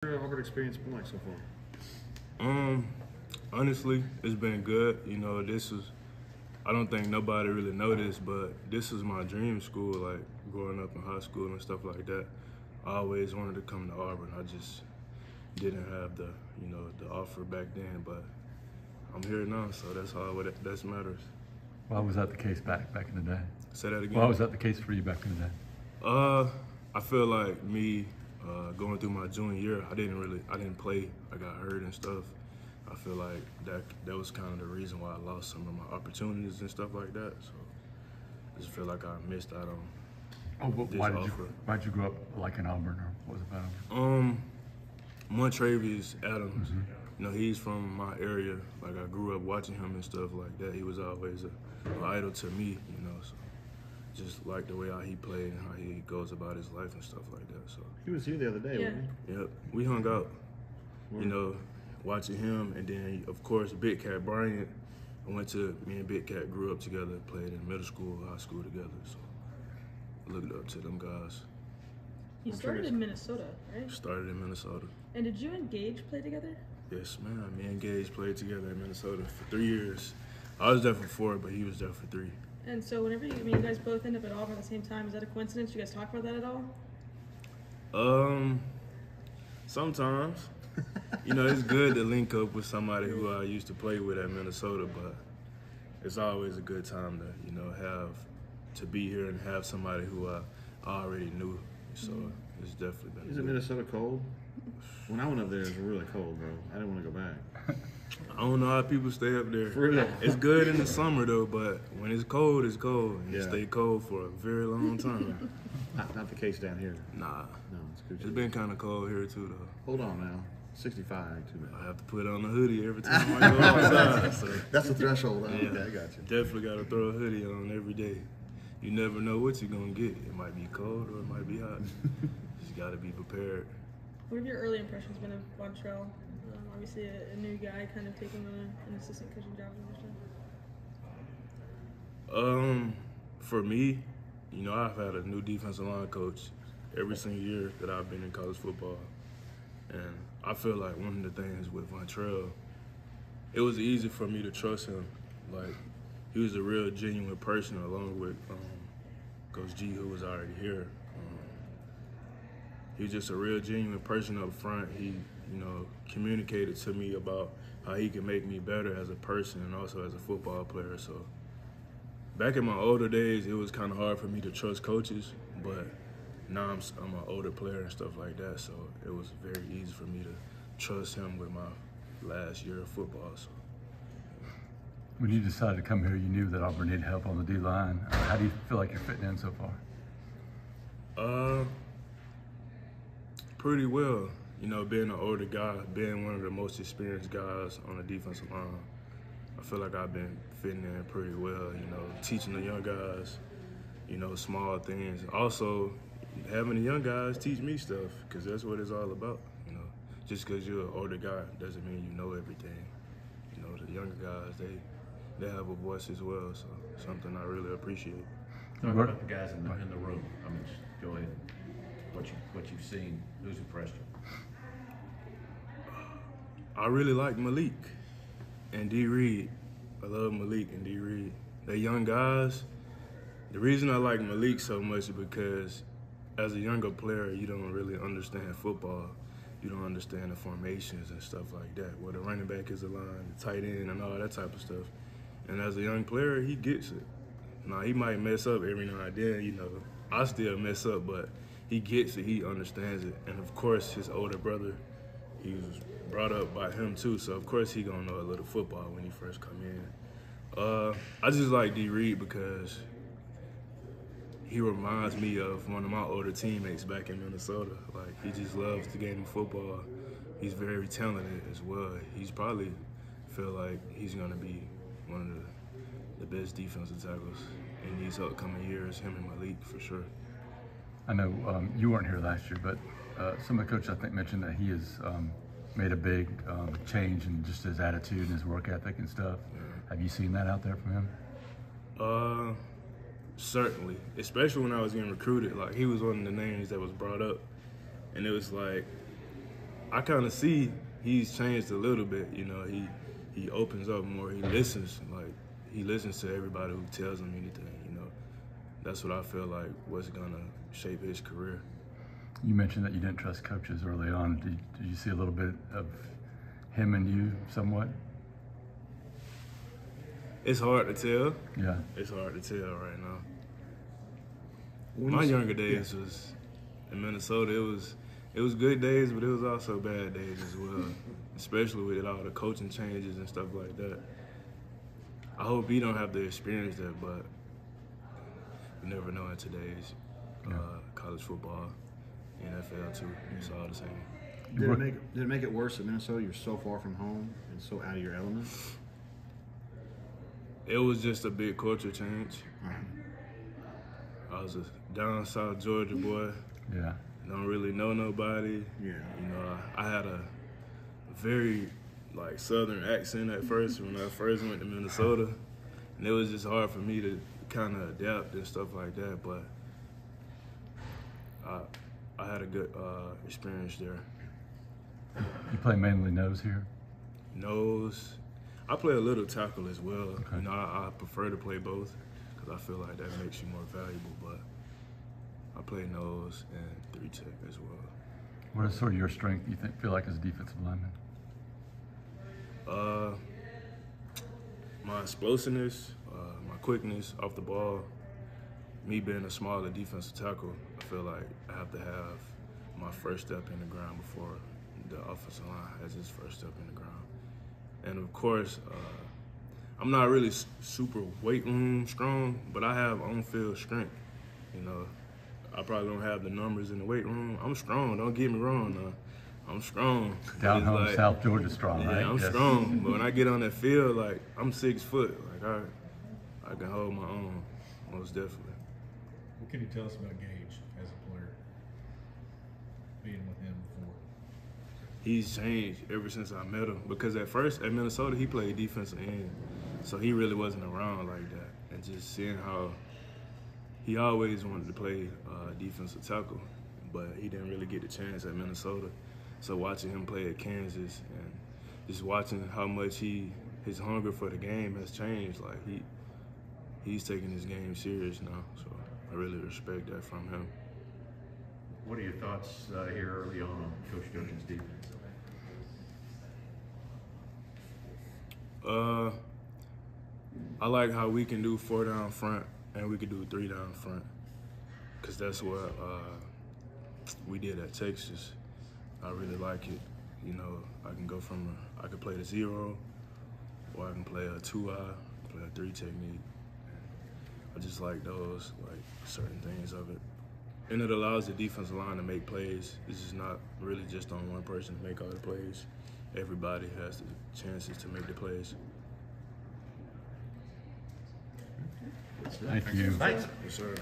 Your Auburn experience been like so far? Honestly, it's been good. You know, I don't think nobody really noticed, but this is my dream school, like growing up in high school and stuff like that. I always wanted to come to Auburn. I just didn't have the offer back then, but I'm here now, so that's that matters. Why was that the case back in the day? Say that again. Why was that the case for you back in the day? I feel like me going through my junior year, I didn't play. I got hurt and stuff. I feel like that was kind of the reason why I lost some of my opportunities and stuff like that. So I just feel like I missed out on this offer. Why did you grow up like in Auburn, or what was it about Auburn? Montravius Adams. You know, he's from my area. Like, I grew up watching him and stuff like that. He was always an idol to me, you know. So just like the way how he played and how he goes about his life and stuff like that. So He was here the other day, wasn't he? Yep, we hung out. You know, watching him, and then of course Big Cat Bryant. Me and Big Cat grew up together, played in middle school, high school together. So I looked up to them guys. You started in Minnesota, right? Started in Minnesota. And did you and Gage play together? Yes, man. Me and Gage played together in Minnesota for 3 years. I was there for 4, but he was there for 3. And so whenever you guys both end up at Auburn at the same time, is that a coincidence? You guys talk about that at all? Sometimes. You know, it's good to link up with somebody who I used to play with at Minnesota, but it's always a good time to be here and have somebody who I already knew. So it's definitely been. Is it Minnesota cold? When I went up there, it was really cold, bro. I didn't want to go back. I don't know how people stay up there. For real. It's good in the summer though, but when it's cold, it's cold. And Yeah. It stay cold for a very long time. Not the case down here. Nah. No, it's good. It's been kind of cold here too though. Hold on now. 65 ain't too bad. I have to put on a hoodie every time I go outside. So That's the threshold. Huh? yeah, Okay, I got you. definitely got to throw a hoodie on every day. You never know what you're going to get. It might be cold or it might be hot. Just got to be prepared. What have your early impressions been of Trill? Obviously a new guy kind of taking on an assistant coaching job and stuff. For me, you know, I've had a new defensive line coach every single year that I've been in college football. And I feel like one of the things with Trill, it was easy for me to trust him. Like, he was a real genuine person, along with Coach G, who was already here. He was just a real genuine person up front. He, you know, communicated to me about how he could make me better as a person and also as a football player. So back in my older days, it was kind of hard for me to trust coaches, but now I'm an older player and stuff like that, so it was very easy for me to trust him with my last year of football. So. When you decided to come here, you knew that Auburn needed help on the D-line. How do you feel like you're fitting in so far? Pretty well. You know, being an older guy, being one of the most experienced guys on the defensive line, I feel like I've been fitting in pretty well, you know, teaching the young guys, you know, small things. Also, having the young guys teach me stuff, because that's what it's all about, you know. Just because you're an older guy doesn't mean you know everything. You know, the younger guys, they have a voice as well, so something I really appreciate. Talk about the guys in the room. I mean, just go ahead. What you've seen, who's impressed you? I really like Malik and D. Reed. I love Malik and D. Reed. They're young guys. The reason I like Malik so much is because as a younger player, you don't really understand football. You don't understand the formations and stuff like that, where the running back is aligned, the tight end, and all that type of stuff. And as a young player, he gets it. Now, he might mess up every now and then, you know. I still mess up, but he gets it, he understands it. And of course, his older brother, he was brought up by him too, so of course he gonna know a little football when he first come in. I just like D. Reed because he reminds me of one of my older teammates back in Minnesota. Like, he just loves the game of football. He's very talented as well. He's probably feel like he's gonna be one of the best defensive tackles in these upcoming years, him and Malik for sure. I know you weren't here last year, but some of the coaches I think mentioned that he has made a big change in just his attitude and his work ethic and stuff. Yeah. Have you seen that out there from him? Certainly, especially when I was getting recruited. Like, he was one of the names that was brought up, and it was like, I kind of see he's changed a little bit. You know, he opens up more. He listens. Like, he listens to everybody who tells him anything. You know, that's what I feel like what's gonna shape his career. You mentioned that you didn't trust coaches early on. Did you see a little bit of him and you somewhat? It's hard to tell. Yeah. It's hard to tell right now. My younger days was in Minnesota. It was good days, but it was also bad days as well, especially with all the coaching changes and stuff like that. I hope he don't have to experience that, but you never know in today's college football, NFL too. It's all the same. Did it make it worse in Minnesota? You're so far from home and so out of your element. It was just a big culture change. I was a down south Georgia boy. Yeah. Don't really know nobody. Yeah. You know, I had a very southern accent at first when I first went to Minnesota, and it was just hard for me to kind of adapt and stuff like that. But I had a good experience there. You play mainly nose here? Nose. I play a little tackle as well. Okay. You know, I prefer to play both because I feel like that makes you more valuable. But I play nose and 3-tech as well. What is sort of your strength you feel like as a defensive lineman? My explosiveness, my quickness off the ball. Me being a smaller defensive tackle, I feel like I have to have my first step in the ground before the offensive line has its first step in the ground. And of course, I'm not really super weight room strong, but I have on-field strength. You know, I probably don't have the numbers in the weight room. I'm strong, don't get me wrong. I'm strong. Down home, South Georgia strong, right? Yeah, I'm strong. But when I get on that field, I'm 6 foot. I can hold my own, most definitely. What can you tell us about Gage as a player, being with him before? He's changed ever since I met him. Because at first, at Minnesota, he played defensive end. So he really wasn't around like that. And just seeing how he always wanted to play defensive tackle, but he didn't really get the chance at Minnesota. So watching him play at Kansas and just watching how much his hunger for the game has changed, he's taking his game serious now. So I really respect that from him. What are your thoughts here early on Coach Judge's defense? I like how we can do 4 down front and we can do 3 down front, because that's what we did at Texas. I really like it. You know, I can go I can play the 0, or I can play a 2-eye, play a 3 technique. I just like those, certain things of it. And it allows the defensive line to make plays. This is not really just on one person to make all the plays. Everybody has the chances to make the plays. Thank you. Thanks. Yes, sir.